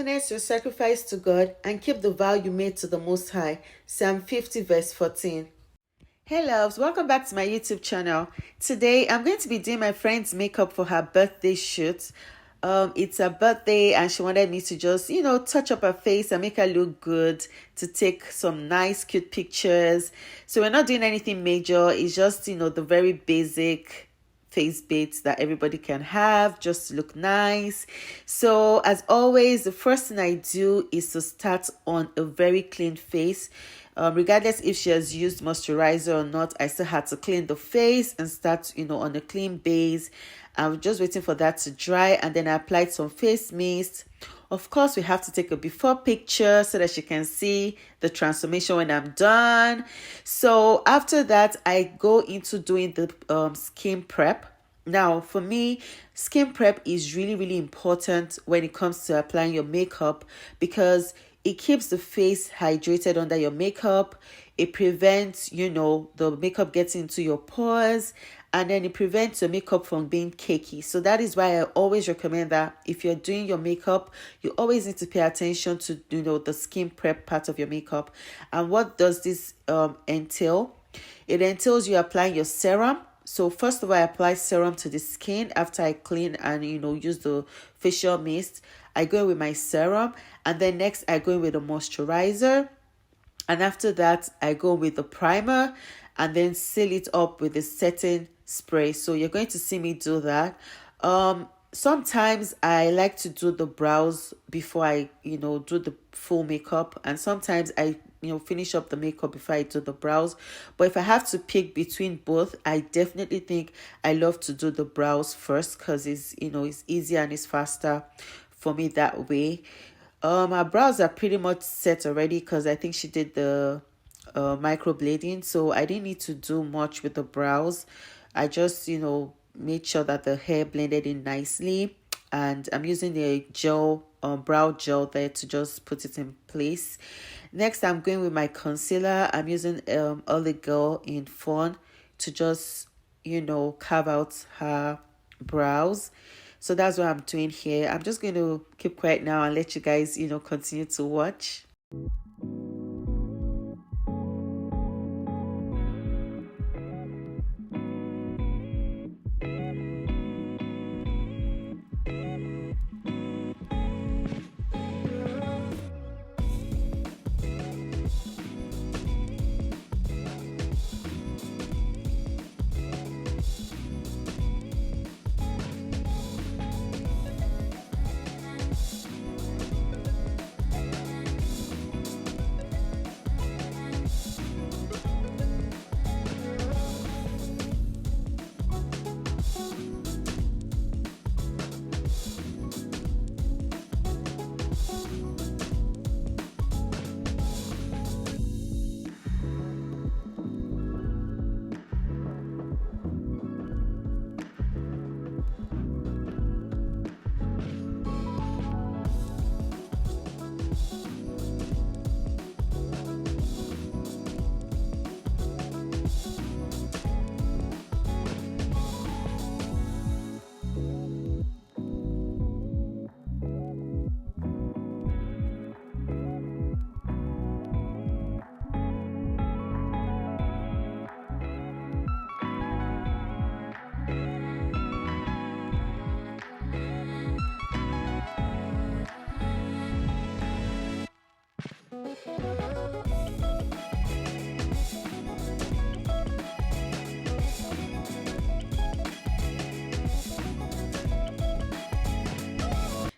holiness your sacrifice to God, and keep the vow you made to the Most High. Psalm 50 verse 14. Hey loves, welcome back to my YouTube channel. Today I'm going to be doing my friend's makeup for her birthday shoot. It's her birthday and she wanted me to just, touch up her face and make her look good, to take some nice cute pictures. So we're not doing anything major. It's just, the very basic face bits that everybody can have just to look nice. So as always, the first thing I do is to start on a very clean face. Regardless if she has used moisturizer or not, I still had to clean the face and start on a clean base. I'm just waiting for that to dry, and then I applied some face mist. Of course, we have to take a before picture so that she can see the transformation when I'm done. So after that, I go into doing the skin prep. Now, for me, skin prep is really, really important when it comes to applying your makeup, because it keeps the face hydrated under your makeup. It prevents, the makeup getting into your pores, and then it prevents your makeup from being cakey. So that is why I always recommend that if you're doing your makeup, you always need to pay attention to, the skin prep part of your makeup. And what does this entail? It entails you applying your serum. So first of all, I apply serum to the skin after I clean and, use the facial mist. I go in with my serum, and then next I go in with a moisturizer. And after that, I go with the primer and then seal it up with a setting spray. So you're going to see me do that. Sometimes I like to do the brows before I, do the full makeup. And sometimes I, finish up the makeup before I do the brows. But if I have to pick between both, I definitely think I love to do the brows first, because it's, it's easier and it's faster for me that way. My brows are pretty much set already because I think she did the microblading, so I didn't need to do much with the brows. I just made sure that the hair blended in nicely, and I'm using a gel brow gel there to just put it in place. Next, I'm going with my concealer. I'm using Early Girl in Fawn to just carve out her brows. So that's what I'm doing here. I'm just going to keep quiet now and let you guys continue to watch.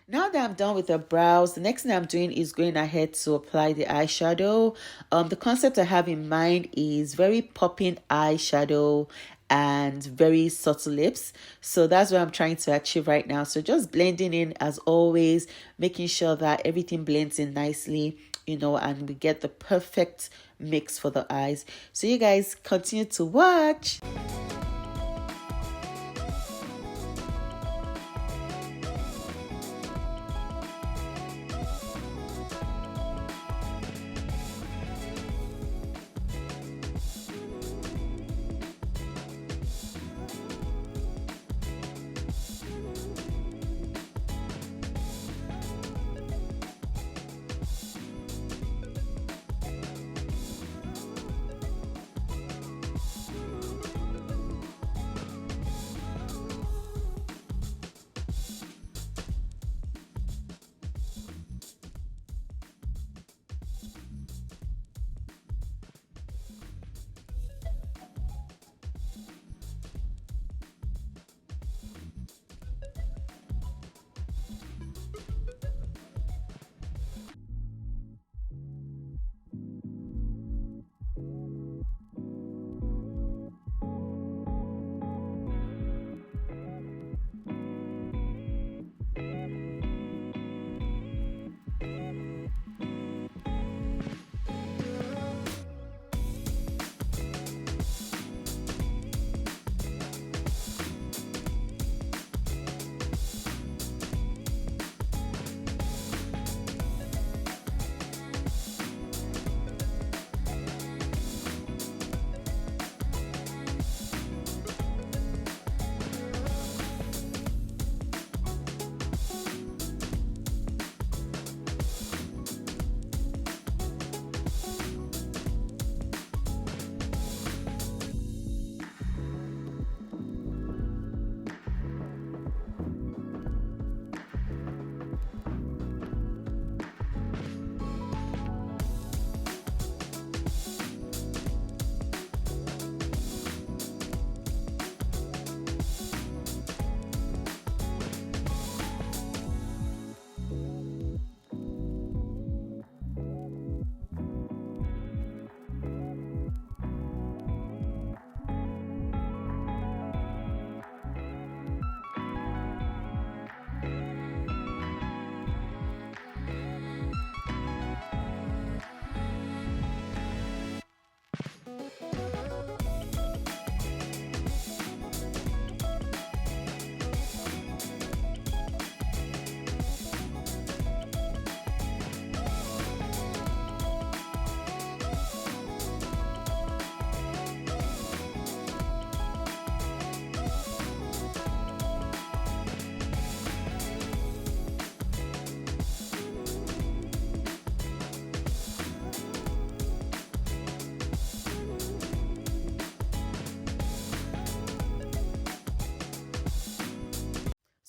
Now that I'm done with the brows, the next thing I'm doing is going ahead to apply the eyeshadow. The concept I have in mind is very popping eyeshadow and very subtle lips. So that's what I'm trying to achieve right now. So just blending in as always, making sure that everything blends in nicely, and we get the perfect mix for the eyes. So you guys continue to watch.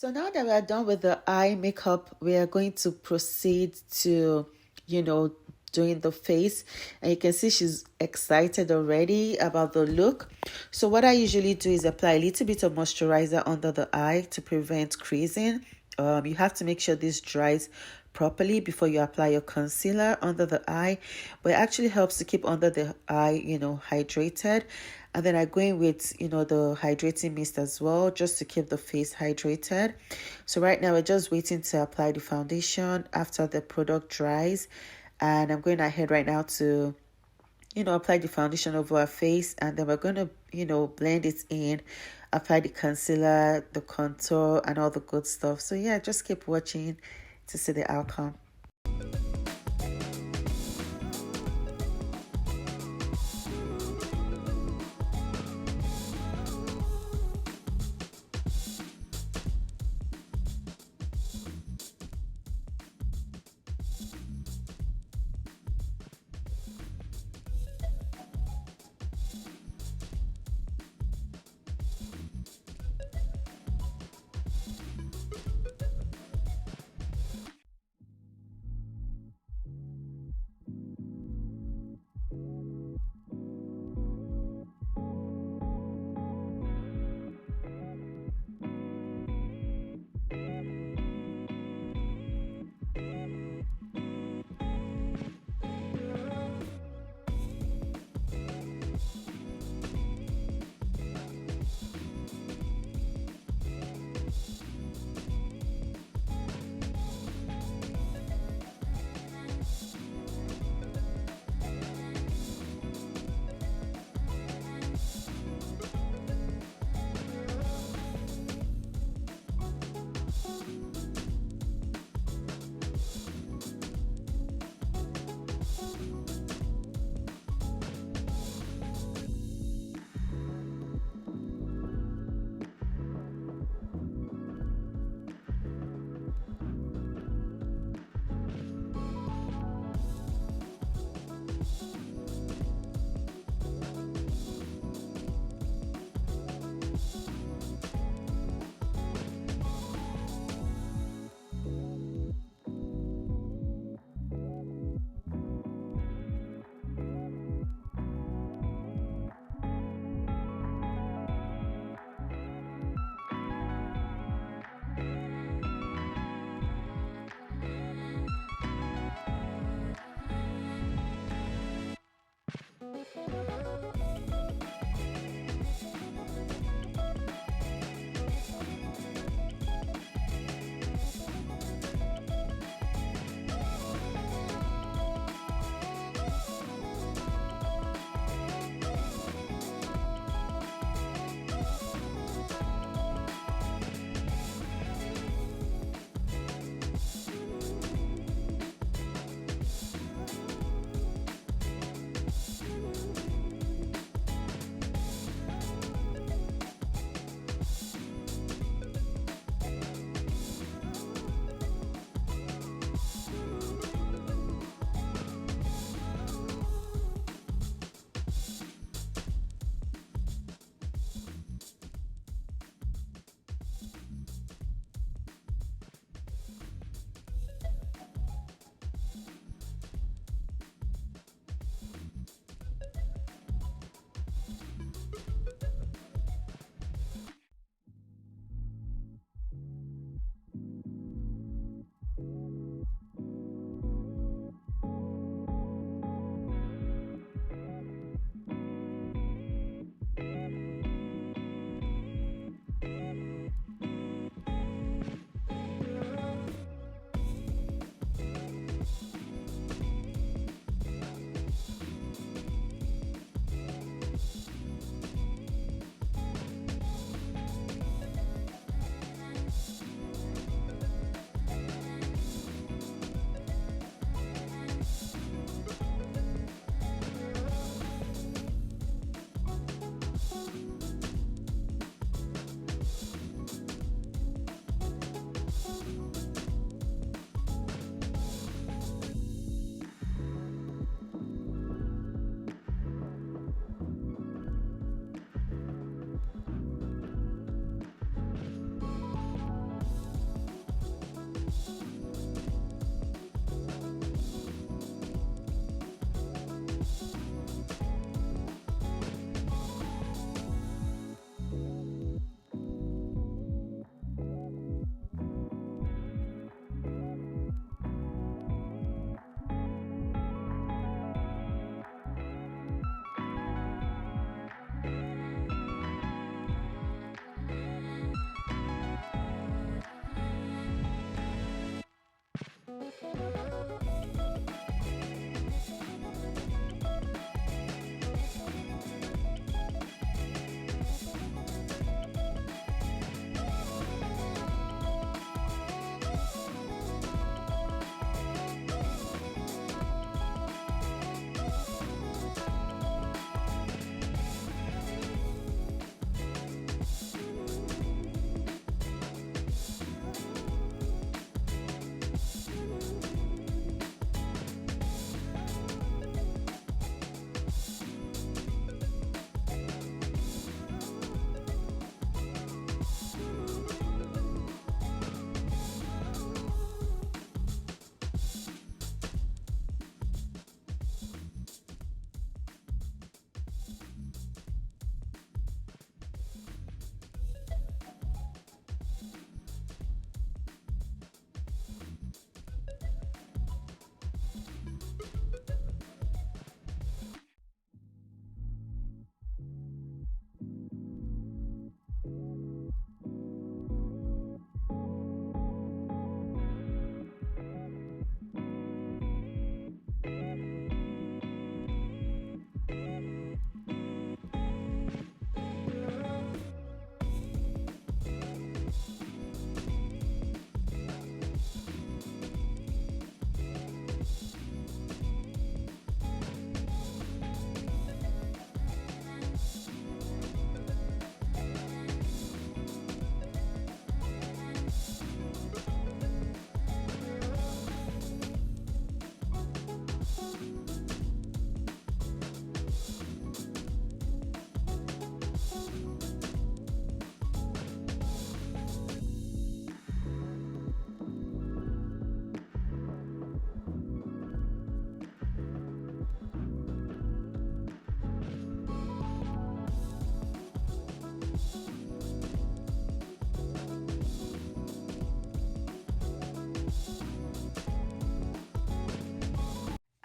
So now that we are done with the eye makeup, we are going to proceed to, doing the face. And you can see she's excited already about the look. So what I usually do is apply a little bit of moisturizer under the eye to prevent creasing. You have to make sure this dries properly before you apply your concealer under the eye, but it actually helps to keep under the eye, hydrated. And then I go in with, the hydrating mist as well, just to keep the face hydrated. So right now we're just waiting to apply the foundation after the product dries. And I'm going ahead right now to, apply the foundation over our face. And then we're going to, blend it in, apply the concealer, the contour, and all the good stuff. So yeah, just keep watching to see the outcome.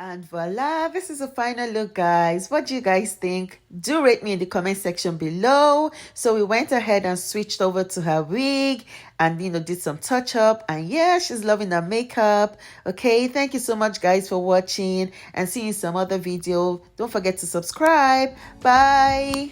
And voila, this is the final look, guys. What do you guys think? Do rate me in the comment section below. So we went ahead and switched over to her wig and, did some touch up. And yeah, she's loving her makeup. Okay, thank you so much, guys, for watching, and see you in some other video. Don't forget to subscribe. Bye.